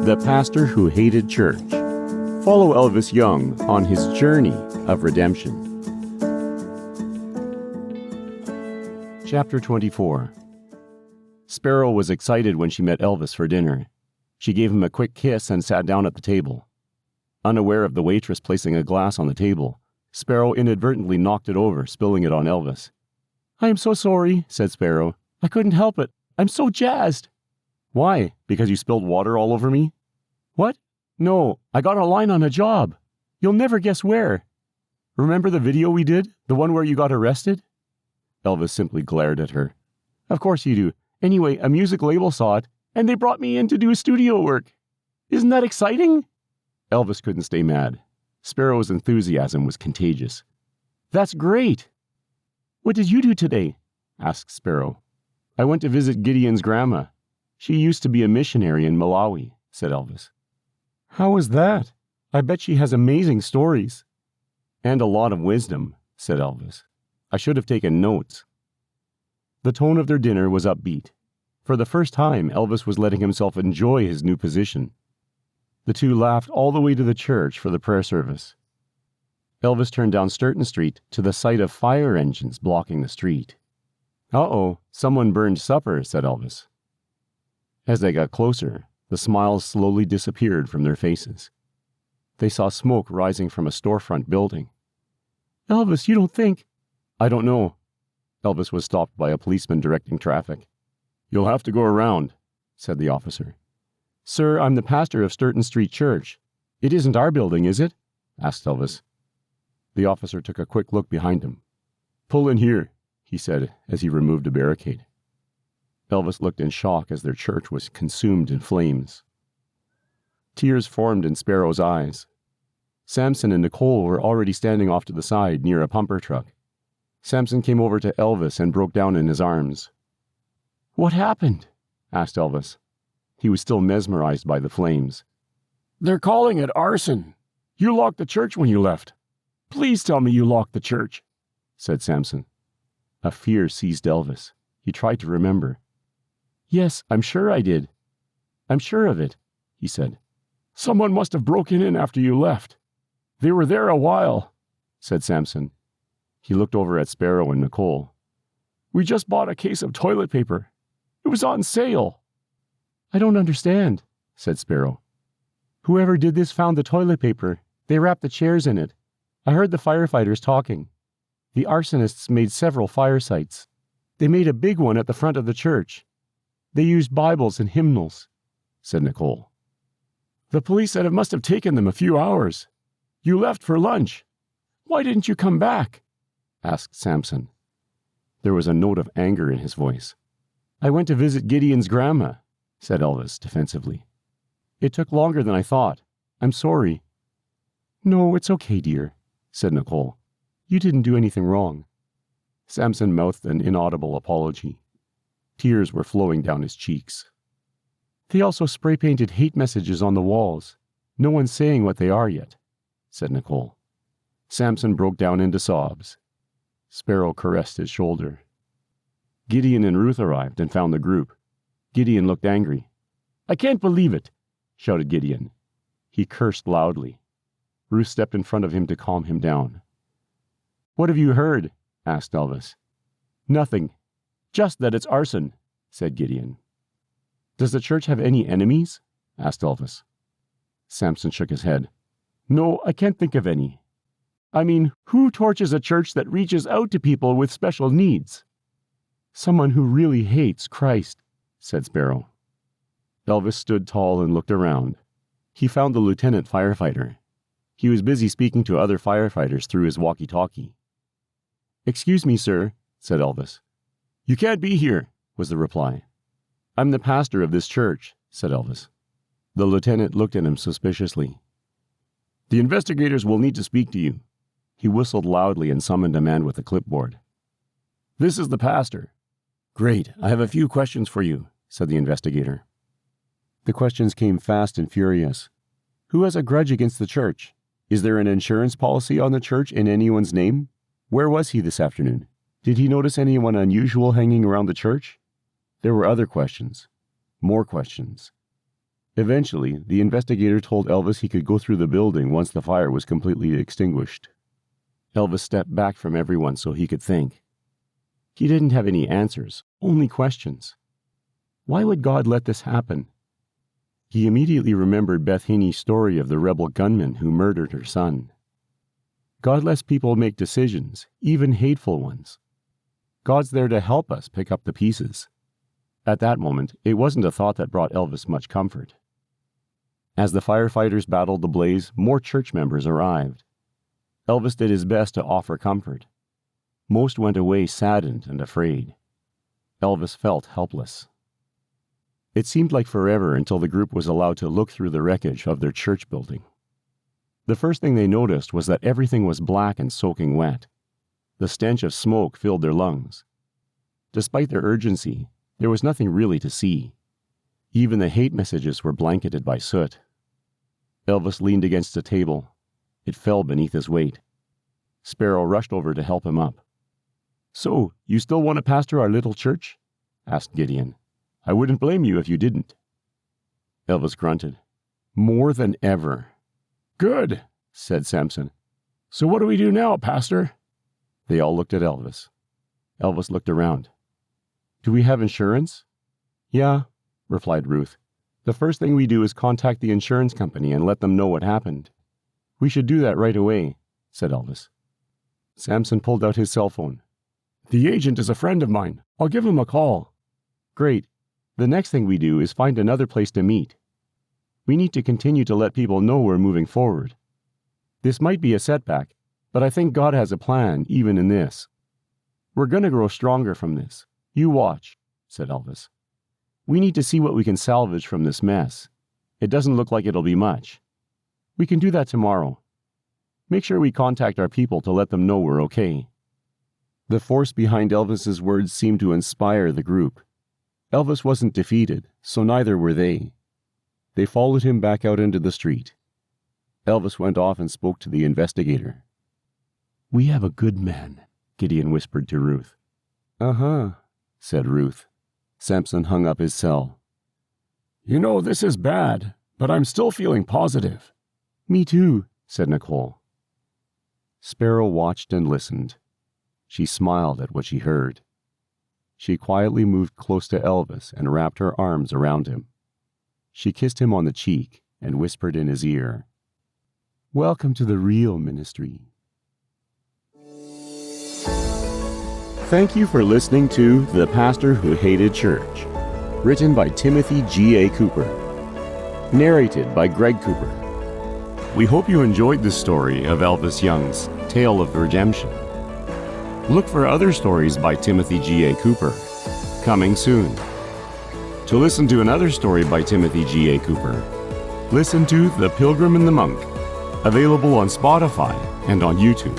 The Pastor Who Hated Church. Follow Elvis Jung on his journey of redemption. Chapter 24. Sparrow was excited when she met Elvis for dinner. She gave him a quick kiss and sat down at the table. Unaware of the waitress placing a glass on the table, Sparrow inadvertently knocked it over, spilling it on Elvis. "I am so sorry," said Sparrow. "I couldn't help it. I'm so jazzed." "Why? Because you spilled water all over me?" "What? No, I got a line on a job. You'll never guess where. Remember the video we did? The one where you got arrested?" Elvis simply glared at her. "Of course you do. Anyway, a music label saw it, and they brought me in to do studio work. Isn't that exciting?" Elvis couldn't stay mad. Sparrow's enthusiasm was contagious. "That's great." "What did you do today?" asked Sparrow. "I went to visit Gideon's grandma. She used to be a missionary in Malawi," said Elvis. "How was that? I bet she has amazing stories." "And a lot of wisdom," said Elvis. "I should have taken notes." The tone of their dinner was upbeat. For the first time, Elvis was letting himself enjoy his new position. The two laughed all the way to the church for the prayer service. Elvis turned down Sturton Street to the sight of fire engines blocking the street. "Uh-oh, someone burned supper," said Elvis. As they got closer, the smiles slowly disappeared from their faces. They saw smoke rising from a storefront building. "Elvis, you don't think—" "I don't know." Elvis was stopped by a policeman directing traffic. "You'll have to go around," said the officer. "Sir, I'm the pastor of Sturton Street Church. It isn't our building, is it?" asked Elvis. The officer took a quick look behind him. "Pull in here," he said as he removed a barricade. Elvis looked in shock as their church was consumed in flames. Tears formed in Sparrow's eyes. Samson and Nicole were already standing off to the side near a pumper truck. Samson came over to Elvis and broke down in his arms. "What happened?" asked Elvis. He was still mesmerized by the flames. "They're calling it arson. You locked the church when you left. Please tell me you locked the church," said Samson. A fear seized Elvis. He tried to remember. "Yes, I'm sure I did. I'm sure of it," he said. "Someone must have broken in after you left. They were there a while," said Samson. He looked over at Sparrow and Nicole. "We just bought a case of toilet paper. It was on sale." "I don't understand," said Sparrow. "Whoever did this found the toilet paper. They wrapped the chairs in it. I heard the firefighters talking. The arsonists made several fire sites. They made a big one at the front of the church. They used Bibles and hymnals," said Nicole. "The police said it must have taken them a few hours. You left for lunch. Why didn't you come back?" asked Samson. There was a note of anger in his voice. "I went to visit Gideon's grandma," said Elvis defensively. "It took longer than I thought. I'm sorry." "No, it's okay, dear," said Nicole. "You didn't do anything wrong." Samson mouthed an inaudible apology. Tears were flowing down his cheeks. "They also spray-painted hate messages on the walls. No one's saying what they are yet," said Nicole. Samson broke down into sobs. Sparrow caressed his shoulder. Gideon and Ruth arrived and found the group. Gideon looked angry. "I can't believe it," shouted Gideon. He cursed loudly. Ruth stepped in front of him to calm him down. "What have you heard?" asked Elvis. "Nothing. Just that it's arson," said Gideon. "Does the church have any enemies?" asked Elvis. Samson shook his head. "No, I can't think of any. I mean, who torches a church that reaches out to people with special needs?" "Someone who really hates Christ," said Sparrow. Elvis stood tall and looked around. He found the lieutenant firefighter. He was busy speaking to other firefighters through his walkie-talkie. "Excuse me, sir," said Elvis. "You can't be here," was the reply. "I'm the pastor of this church," said Elvis. The lieutenant looked at him suspiciously. "The investigators will need to speak to you." He whistled loudly and summoned a man with a clipboard. "This is the pastor." "Great, I have a few questions for you," said the investigator. The questions came fast and furious. "Who has a grudge against the church? Is there an insurance policy on the church in anyone's name? Where was he this afternoon? Did he notice anyone unusual hanging around the church?" There were other questions. More questions. Eventually, the investigator told Elvis he could go through the building once the fire was completely extinguished. Elvis stepped back from everyone so he could think. He didn't have any answers, only questions. Why would God let this happen? He immediately remembered Beth Haney's story of the rebel gunman who murdered her son. God lets people make decisions, even hateful ones. God's there to help us pick up the pieces. At that moment, it wasn't a thought that brought Elvis much comfort. As the firefighters battled the blaze, more church members arrived. Elvis did his best to offer comfort. Most went away saddened and afraid. Elvis felt helpless. It seemed like forever until the group was allowed to look through the wreckage of their church building. The first thing they noticed was that everything was black and soaking wet. The stench of smoke filled their lungs. Despite their urgency, there was nothing really to see. Even the hate messages were blanketed by soot. Elvis leaned against a table. It fell beneath his weight. Sparrow rushed over to help him up. "So, you still want to pastor our little church?" asked Gideon. "I wouldn't blame you if you didn't." Elvis grunted. "More than ever." "Good," said Samson. "So what do we do now, Pastor?" They all looked at Elvis. Elvis looked around. "Do we have insurance?" "Yeah," replied Ruth. "The first thing we do is contact the insurance company and let them know what happened." "We should do that right away," said Elvis. Samson pulled out his cell phone. "The agent is a friend of mine. I'll give him a call." "Great. The next thing we do is find another place to meet. We need to continue to let people know we're moving forward. This might be a setback, but I think God has a plan even in this. We're going to grow stronger from this. You watch," said Elvis. "We need to see what we can salvage from this mess. It doesn't look like it'll be much. We can do that tomorrow. Make sure we contact our people to let them know we're okay." The force behind Elvis's words seemed to inspire the group. Elvis wasn't defeated, so neither were they. They followed him back out into the street. Elvis went off and spoke to the investigator. "We have a good man," Gideon whispered to Ruth. "Uh-huh," said Ruth. Samson hung up his cell. "You know, this is bad, but I'm still feeling positive." "Me too," said Nicole. Sparrow watched and listened. She smiled at what she heard. She quietly moved close to Elvis and wrapped her arms around him. She kissed him on the cheek and whispered in his ear, "Welcome to the real ministry." Thank you for listening to The Pastor Who Hated Church, written by Timothy G.A. Cooper, narrated by Greg Cooper. We hope you enjoyed this story of Elvis Jung's Tale of Redemption. Look for other stories by Timothy G.A. Cooper, coming soon. To listen to another story by Timothy G.A. Cooper, listen to The Pilgrim and the Monk, available on Spotify and on YouTube.